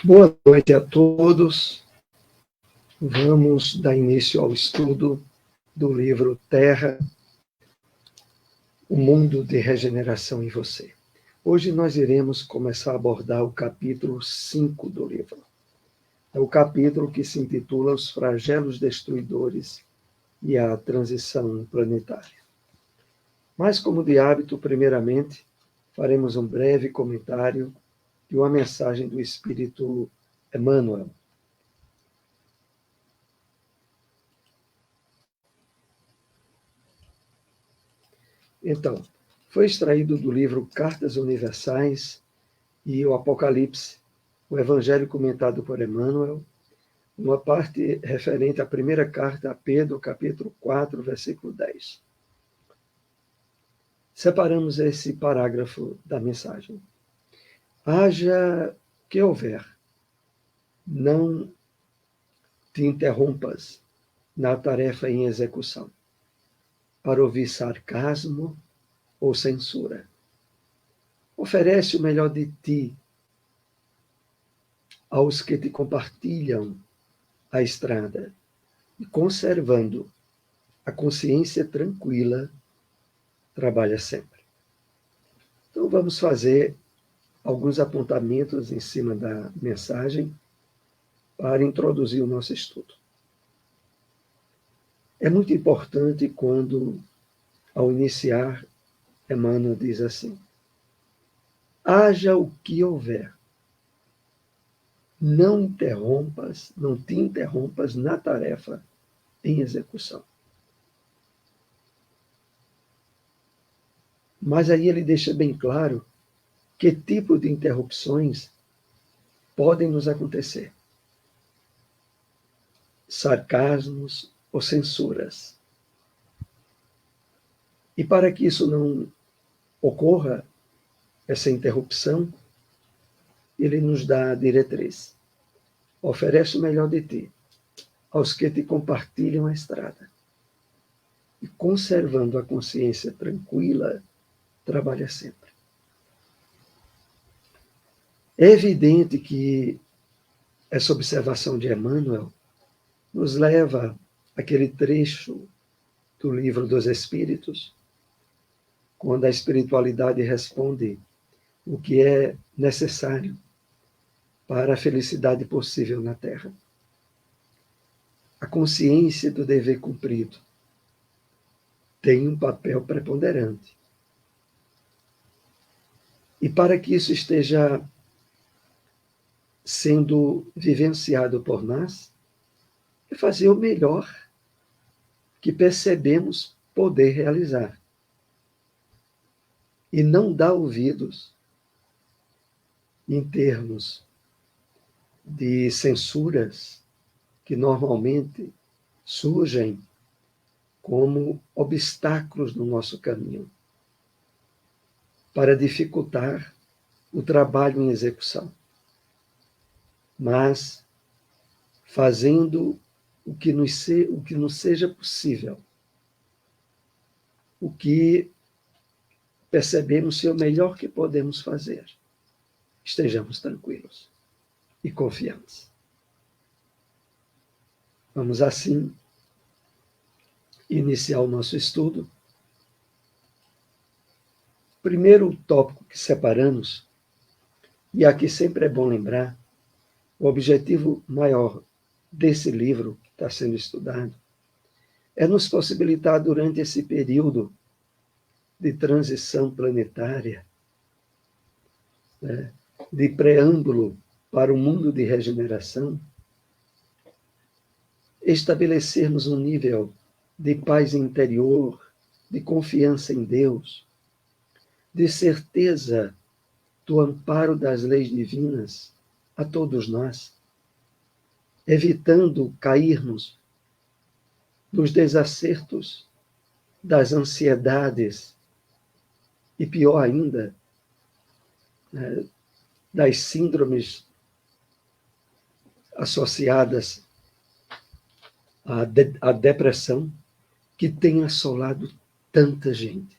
Boa noite a todos. Vamos dar início ao estudo do livro Terra, o mundo de regeneração em você. Hoje nós iremos começar a abordar o capítulo 5 do livro. É o capítulo que se intitula Os Flagelos Destruidores e a Transição Planetária. Mas, como de hábito, primeiramente, faremos um breve comentário de uma mensagem do Espírito Emmanuel. Então, foi extraído do livro Cartas Universais e o Apocalipse, o Evangelho comentado por Emmanuel, uma parte referente à primeira carta a Pedro, capítulo 4, versículo 10. Separamos esse parágrafo da mensagem. Haja que houver, não te interrompas na tarefa em execução, para ouvir sarcasmo ou censura. Oferece o melhor de ti aos que te compartilham a estrada e, conservando a consciência tranquila, trabalha sempre. Então, vamos fazer alguns apontamentos em cima da mensagem para introduzir o nosso estudo. É muito importante quando, ao iniciar, Emmanuel diz assim: haja o que houver, não te interrompas na tarefa em execução. Mas aí ele deixa bem claro que tipo de interrupções podem nos acontecer. Sarcasmos ou censuras. E para que isso não ocorra, essa interrupção, ele nos dá a diretriz. Oferece o melhor de ti aos que te compartilham a estrada. E, conservando a consciência tranquila, trabalha sempre. É evidente que essa observação de Emmanuel nos leva àquele trecho do Livro dos Espíritos, quando a espiritualidade responde o que é necessário para a felicidade possível na Terra. A consciência do dever cumprido tem um papel preponderante. E para que isso esteja sendo vivenciado por nós, é fazer o melhor que percebemos poder realizar. E não dar ouvidos em termos de censuras que normalmente surgem como obstáculos no nosso caminho para dificultar o trabalho em execução. Mas fazendo o que nos seja possível, o que percebemos ser o melhor que podemos fazer. Estejamos tranquilos e confiantes. Vamos assim iniciar o nosso estudo. Primeiro tópico que separamos, e aqui sempre é bom lembrar, o objetivo maior desse livro que está sendo estudado é nos possibilitar, durante esse período de transição planetária, de preâmbulo para o mundo de regeneração, estabelecermos um nível de paz interior, de confiança em Deus, de certeza do amparo das leis divinas a todos nós, evitando cairmos nos desacertos das ansiedades e, pior ainda, das síndromes associadas à depressão que tem assolado tanta gente.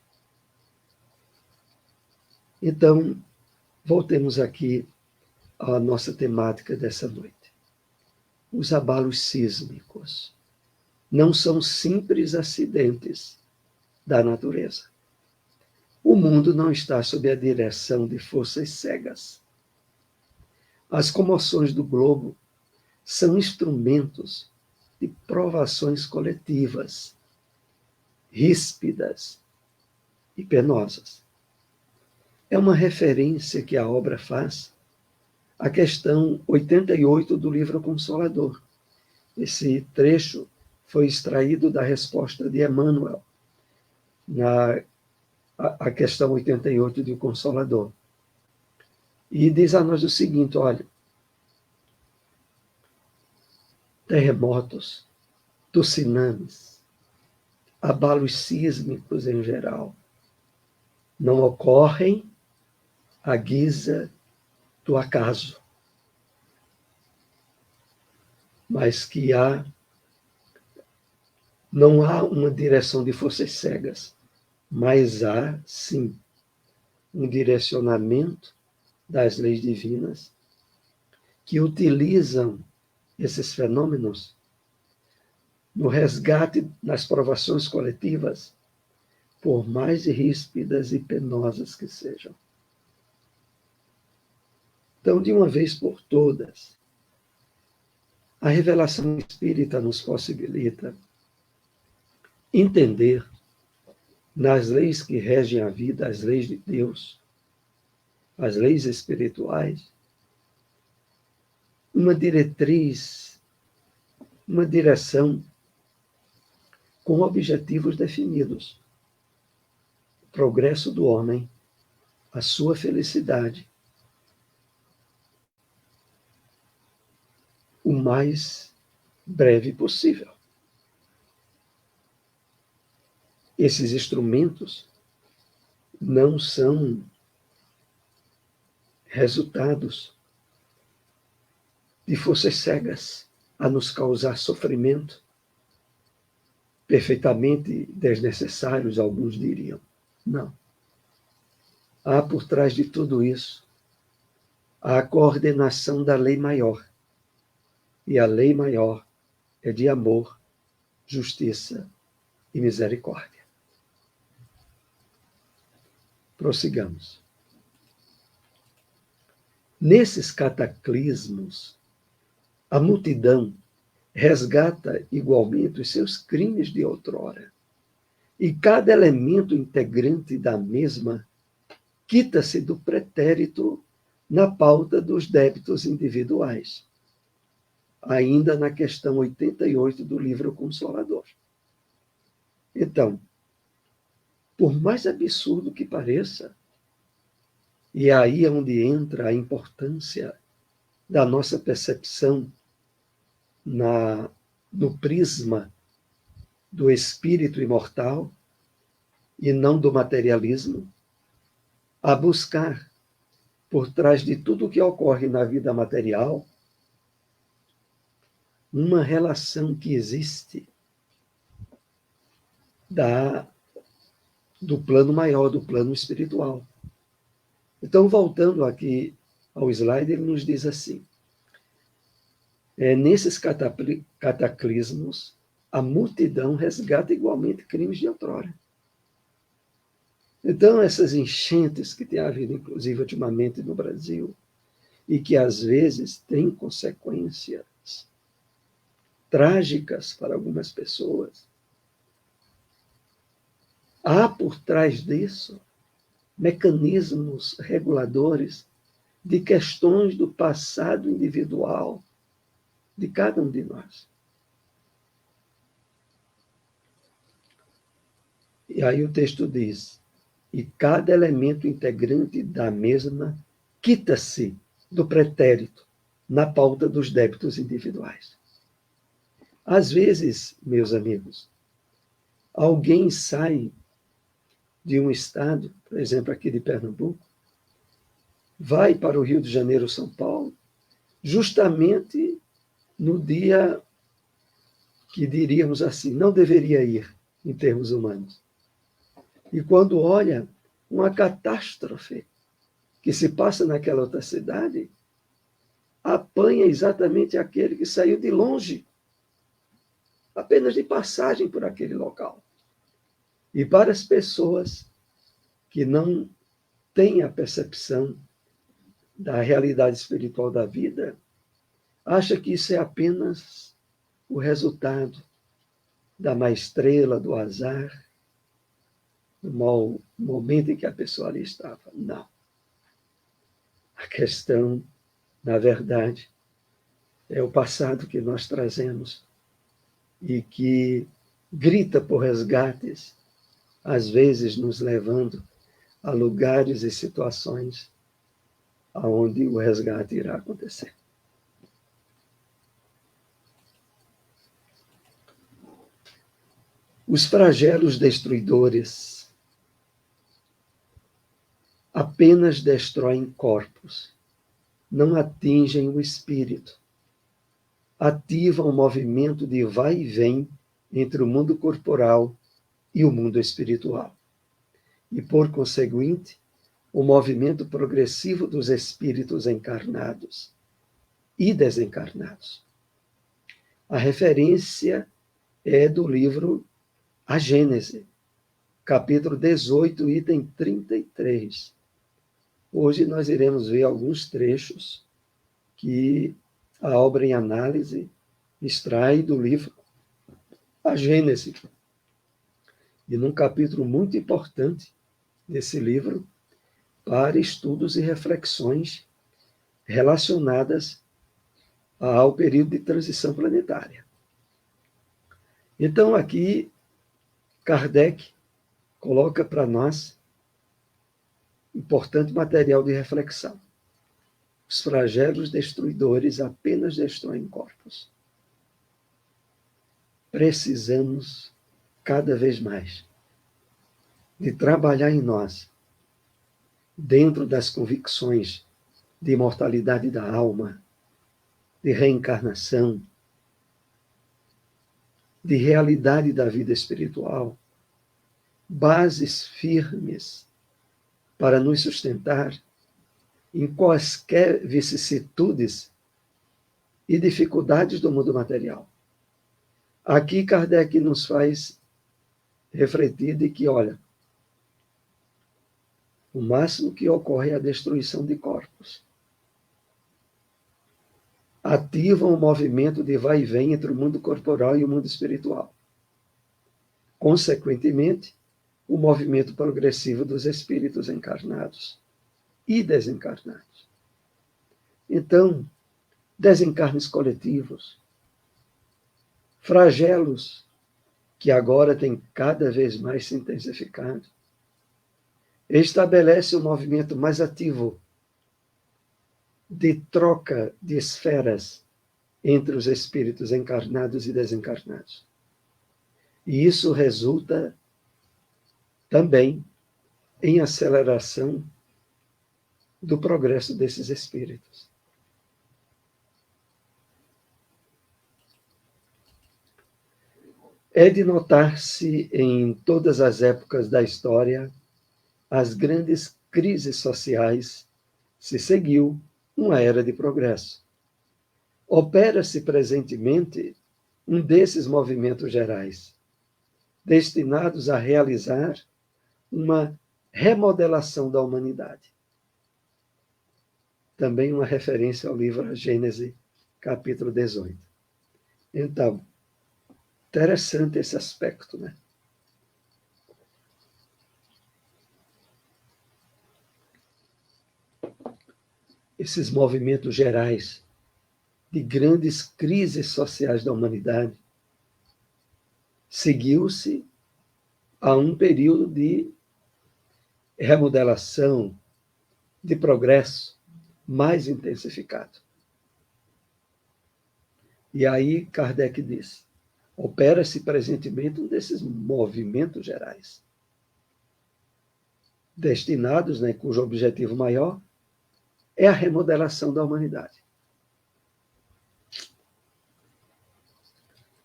Então, voltemos aqui à nossa temática dessa noite. Os abalos sísmicos não são simples acidentes da natureza. O mundo não está sob a direção de forças cegas. As comoções do globo são instrumentos de provações coletivas, ríspidas e penosas. É uma referência que a obra faz à questão 88 do livro Consolador. Esse trecho foi extraído da resposta de Emmanuel na a questão 88 do Consolador. E diz a nós o seguinte, olha, terremotos, tsunamis, abalos sísmicos em geral, não ocorrem à guisa do acaso, mas que não há uma direção de forças cegas, mas há, sim, um direcionamento das leis divinas que utilizam esses fenômenos no resgate nas provações coletivas, por mais ríspidas e penosas que sejam. Então, de uma vez por todas, a revelação espírita nos possibilita entender, nas leis que regem a vida, as leis de Deus, as leis espirituais, uma diretriz, uma direção com objetivos definidos. O progresso do homem, a sua felicidade, o mais breve possível. Esses instrumentos não são resultados de forças cegas a nos causar sofrimento, perfeitamente desnecessários, alguns diriam. Não. Há por trás de tudo isso a coordenação da lei maior. E a lei maior é de amor, justiça e misericórdia. Prossigamos. Nesses cataclismos, a multidão resgata igualmente os seus crimes de outrora, e cada elemento integrante da mesma quita-se do pretérito na pauta dos débitos individuais, ainda na questão 88 do livro Consolador. Então, por mais absurdo que pareça, e aí é onde entra a importância da nossa percepção no prisma do espírito imortal e não do materialismo, a buscar, por trás de tudo o que ocorre na vida material, uma relação que existe do plano maior, do plano espiritual. Então, voltando aqui ao slide, ele nos diz assim, nesses cataclismos, a multidão resgata igualmente crimes de outrora. Então, essas enchentes que tem havido, inclusive, ultimamente no Brasil, e que às vezes têm consequências trágicas para algumas pessoas, há por trás disso mecanismos reguladores de questões do passado individual de cada um de nós. E aí o texto diz, e cada elemento integrante da mesma quita-se do pretérito na pauta dos débitos individuais. Às vezes, meus amigos, alguém sai de um estado, por exemplo, aqui de Pernambuco, vai para o Rio de Janeiro, São Paulo, justamente no dia que diríamos assim, não deveria ir, em termos humanos. E quando olha uma catástrofe que se passa naquela outra cidade, apanha exatamente aquele que saiu de longe, apenas de passagem por aquele local. E para as pessoas que não têm a percepção da realidade espiritual da vida, acha que isso é apenas o resultado da má estrela, do azar, do mau momento em que a pessoa ali estava. Não. A questão, na verdade, é o passado que nós trazemos e que grita por resgates, às vezes nos levando a lugares e situações aonde o resgate irá acontecer. Os flagelos destruidores apenas destroem corpos, não atingem o espírito. Ativam o movimento de vai e vem entre o mundo corporal e o mundo espiritual. E, por conseguinte, o movimento progressivo dos espíritos encarnados e desencarnados. A referência é do livro A Gênese, capítulo 18, item 33. Hoje nós iremos ver alguns trechos que a obra em análise extrai do livro A Gênese. E num capítulo muito importante desse livro, para estudos e reflexões relacionadas ao período de transição planetária. Então, aqui, Kardec coloca para nós importante material de reflexão. Os flagelos destruidores apenas destroem corpos. Precisamos, cada vez mais, de trabalhar em nós, dentro das convicções de imortalidade da alma, de reencarnação, de realidade da vida espiritual, bases firmes para nos sustentar em quaisquer vicissitudes e dificuldades do mundo material. Aqui Kardec nos faz refletir de que, olha, o máximo que ocorre é a destruição de corpos. Ativam o movimento de vai e vem entre o mundo corporal e o mundo espiritual. Consequentemente, o movimento progressivo dos espíritos encarnados e desencarnados. Então, desencarnes coletivos, flagelos que agora têm cada vez mais se intensificado, estabelece um movimento mais ativo de troca de esferas entre os espíritos encarnados e desencarnados. E isso resulta também em aceleração do progresso desses espíritos. É de notar-se em todas as épocas da história as grandes crises sociais, se seguiu uma era de progresso. Opera-se presentemente um desses movimentos gerais, destinados a realizar uma remodelação da humanidade. Também uma referência ao livro Gênese, capítulo 18. Então, interessante esse aspecto, né? Esses movimentos gerais de grandes crises sociais da humanidade seguiu-se a um período de remodelação, de progresso mais intensificado. E aí Kardec diz, opera-se presentemente um desses movimentos gerais, destinados, né, cujo objetivo maior é a remodelação da humanidade.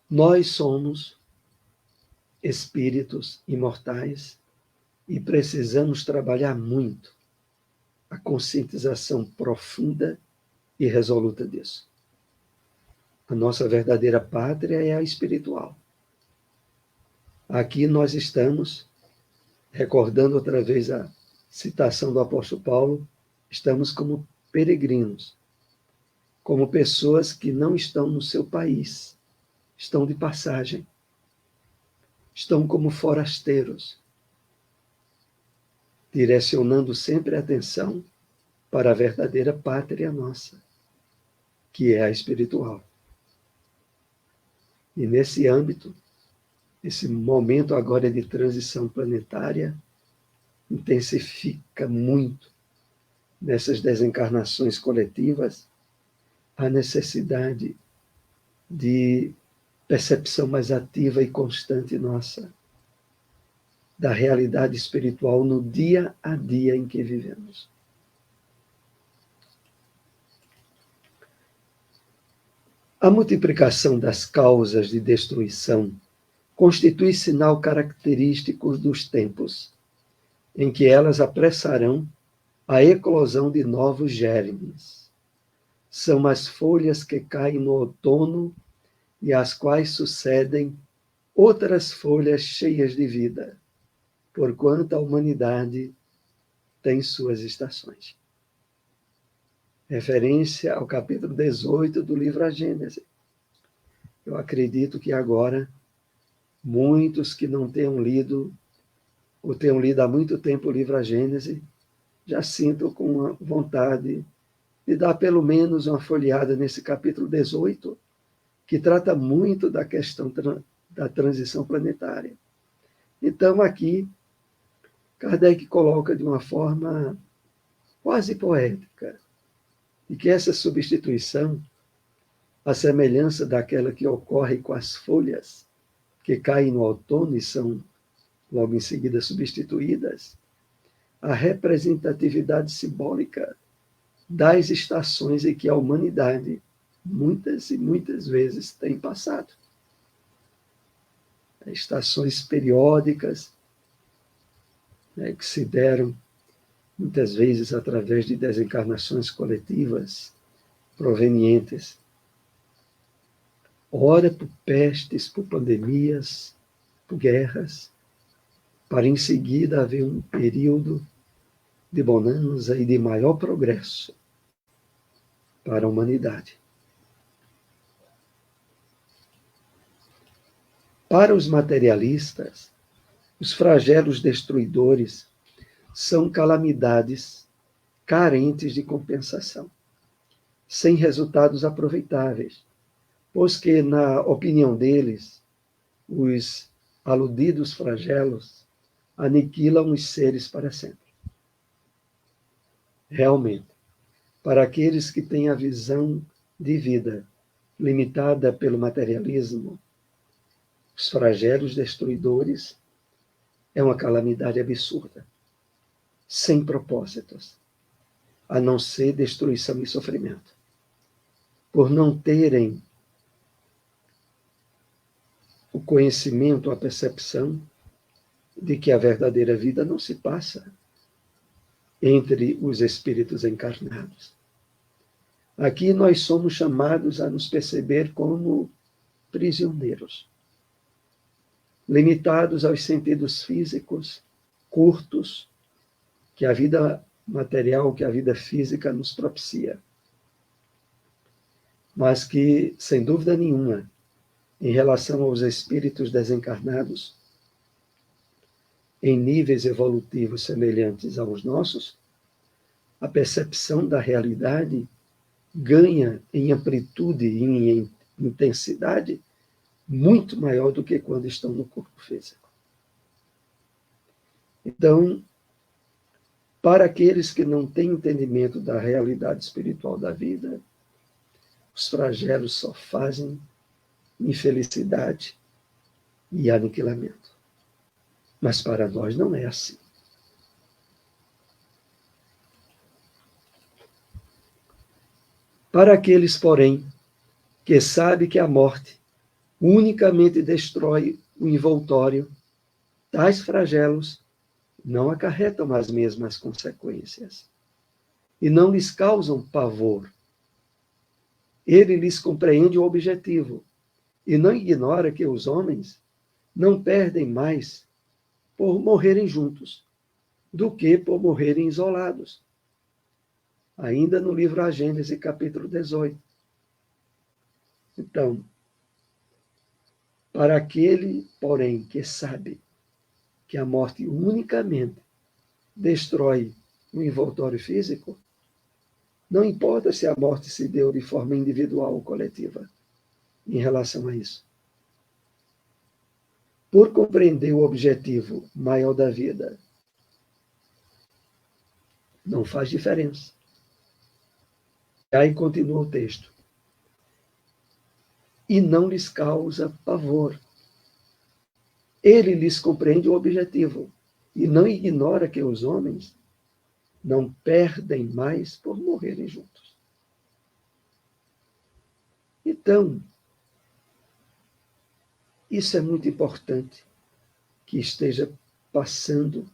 Nós somos espíritos imortais e precisamos trabalhar muito a conscientização profunda e resoluta disso. A nossa verdadeira pátria é a espiritual. Aqui nós estamos, recordando outra vez a citação do apóstolo Paulo, estamos como peregrinos, como pessoas que não estão no seu país, estão de passagem, estão como forasteiros, direcionando sempre a atenção para a verdadeira pátria nossa, que é a espiritual. E nesse âmbito, esse momento agora de transição planetária intensifica muito nessas desencarnações coletivas a necessidade de percepção mais ativa e constante nossa da realidade espiritual no dia a dia em que vivemos. A multiplicação das causas de destruição constitui sinal característico dos tempos, em que elas apressarão a eclosão de novos germes. São as folhas que caem no outono e às quais sucedem outras folhas cheias de vida, porquanto a humanidade tem suas estações. Referência ao capítulo 18 do livro A Gênese. Eu acredito que agora muitos que não tenham lido, ou tenham lido há muito tempo o livro A Gênese, já sintam com vontade de dar pelo menos uma folheada nesse capítulo 18, que trata muito da questão da transição planetária. Então, aqui, Kardec coloca de uma forma quase poética, e que essa substituição, a semelhança daquela que ocorre com as folhas que caem no outono e são logo em seguida substituídas, a representatividade simbólica das estações em que a humanidade muitas e muitas vezes tem passado. Estações periódicas, que se deram muitas vezes através de desencarnações coletivas provenientes, ora por pestes, por pandemias, por guerras, para em seguida haver um período de bonança e de maior progresso para a humanidade. Para os materialistas, os flagelos destruidores são calamidades carentes de compensação, sem resultados aproveitáveis, pois que, na opinião deles, os aludidos flagelos aniquilam os seres para sempre. Realmente, para aqueles que têm a visão de vida limitada pelo materialismo, os flagelos destruidores é uma calamidade absurda, sem propósitos, a não ser destruição e sofrimento. Por não terem o conhecimento, a percepção de que a verdadeira vida não se passa entre os espíritos encarnados. Aqui nós somos chamados a nos perceber como prisioneiros, limitados aos sentidos físicos, curtos, que a vida material, que a vida física nos propicia. Mas que, sem dúvida nenhuma, em relação aos espíritos desencarnados, em níveis evolutivos semelhantes aos nossos, a percepção da realidade ganha em amplitude e em intensidade muito maior do que quando estão no corpo físico. Então, para aqueles que não têm entendimento da realidade espiritual da vida, os flagelos só fazem infelicidade e aniquilamento. Mas para nós não é assim. Para aqueles, porém, que sabem que a morte unicamente destrói o envoltório, tais flagelos não acarretam as mesmas consequências e não lhes causam pavor, Ele lhes compreende o objetivo e não ignora que os homens não perdem mais por morrerem juntos do que por morrerem isolados. Ainda no livro A Gênese, capítulo 18. Então, para aquele, porém, que sabe que a morte unicamente destrói o envoltório físico, não importa se a morte se deu de forma individual ou coletiva em relação a isso. Por compreender o objetivo maior da vida, não faz diferença. Aí continua o texto. E não lhes causa pavor. Ele lhes compreende o objetivo e não ignora que os homens não perdem mais por morrerem juntos. Então, isso é muito importante que esteja passando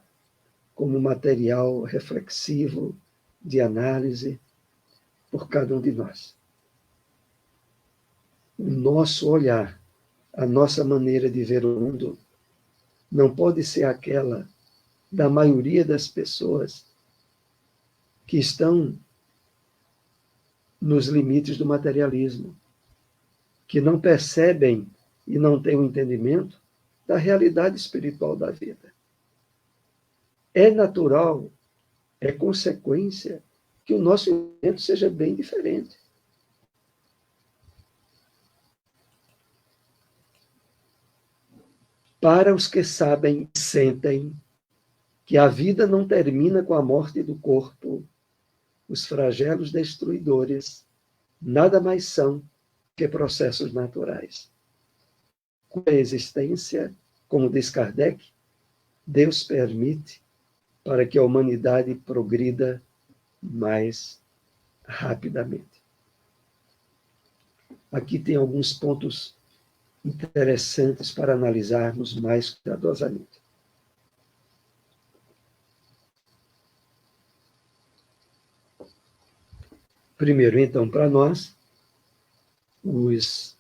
como material reflexivo de análise por cada um de nós. O nosso olhar, a nossa maneira de ver o mundo, não pode ser aquela da maioria das pessoas que estão nos limites do materialismo, que não percebem e não têm o entendimento da realidade espiritual da vida. É natural, é consequência que o nosso entendimento seja bem diferente. Para os que sabem e sentem que a vida não termina com a morte do corpo, os flagelos destruidores nada mais são que processos naturais. Com a existência, como diz Kardec, Deus permite para que a humanidade progrida mais rapidamente. Aqui tem alguns pontos interessantes para analisarmos mais cuidadosamente. Primeiro, então, para nós, os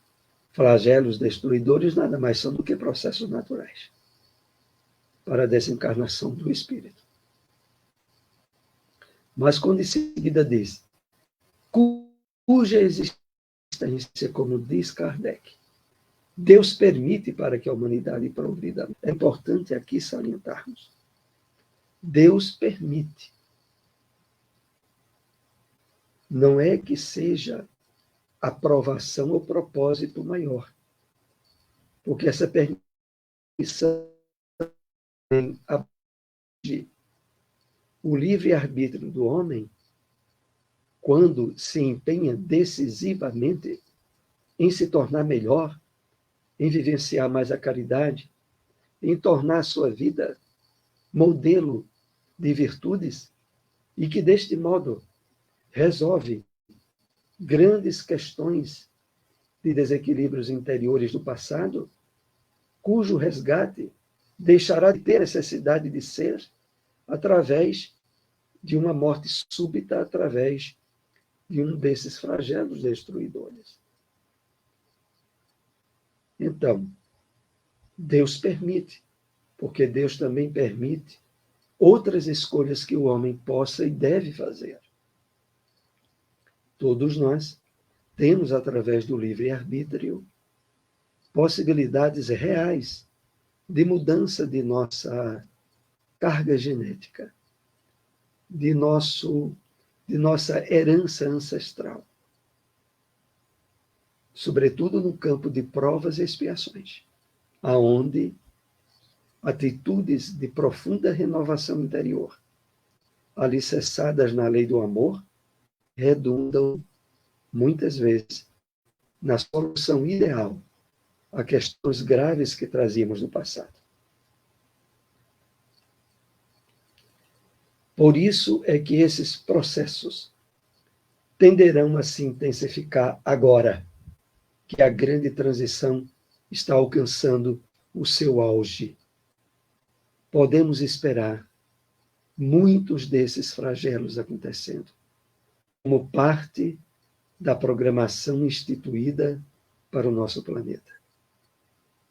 flagelos destruidores nada mais são do que processos naturais para a desencarnação do espírito. Mas quando em seguida diz, cuja existência, como diz Kardec, Deus permite para que a humanidade progrida. É importante aqui salientarmos. Deus permite. Não é que seja aprovação ou propósito maior. Porque essa permissão abrange o livre-arbítrio do homem quando se empenha decisivamente em se tornar melhor, em vivenciar mais a caridade, em tornar a sua vida modelo de virtudes e que, deste modo, resolve grandes questões de desequilíbrios interiores do passado, cujo resgate deixará de ter necessidade de ser através de uma morte súbita, através de um desses flagelos destruidores. Então, Deus permite, porque Deus também permite outras escolhas que o homem possa e deve fazer. Todos nós temos, através do livre-arbítrio, possibilidades reais de mudança de nossa carga genética, de nossa herança ancestral, sobretudo no campo de provas e expiações, aonde atitudes de profunda renovação interior, alicerçadas na lei do amor, redundam, muitas vezes, na solução ideal a questões graves que trazíamos no passado. Por isso é que esses processos tenderão a se intensificar agora, que a grande transição está alcançando o seu auge. Podemos esperar muitos desses flagelos acontecendo, como parte da programação instituída para o nosso planeta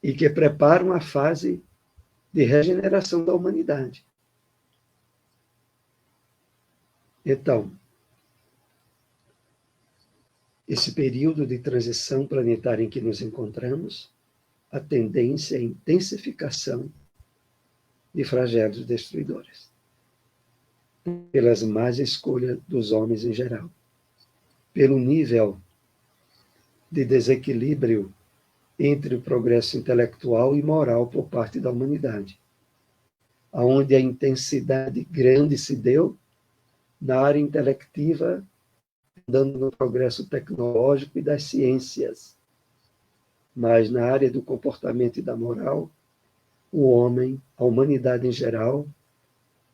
e que preparam a fase de regeneração da humanidade. Então, esse período de transição planetária em que nos encontramos, a tendência é a intensificação de flagelos destruidores, pelas más escolhas dos homens em geral, pelo nível de desequilíbrio entre o progresso intelectual e moral por parte da humanidade, onde a intensidade grande se deu na área intelectiva, dando no progresso tecnológico e das ciências, mas na área do comportamento e da moral, o homem, a humanidade em geral,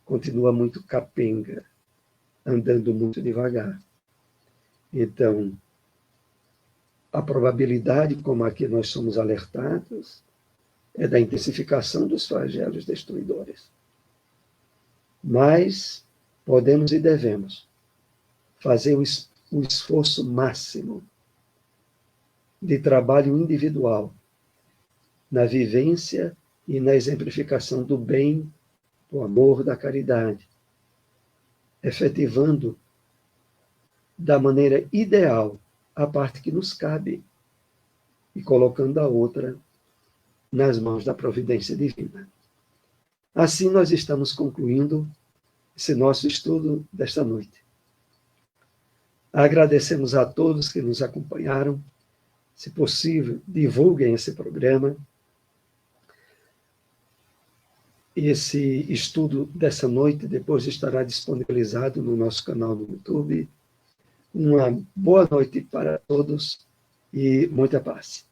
continua muito capenga, andando muito devagar. Então, a probabilidade, como aqui nós somos alertados, é da intensificação dos flagelos destruidores. Mas podemos e devemos fazer o esforço máximo de trabalho individual na vivência e na exemplificação do bem, do amor, da caridade, efetivando da maneira ideal a parte que nos cabe e colocando a outra nas mãos da providência divina. Assim nós estamos concluindo esse nosso estudo desta noite. Agradecemos a todos que nos acompanharam. Se possível, divulguem esse programa. Esse estudo dessa noite depois estará disponibilizado no nosso canal no YouTube. Uma boa noite para todos e muita paz.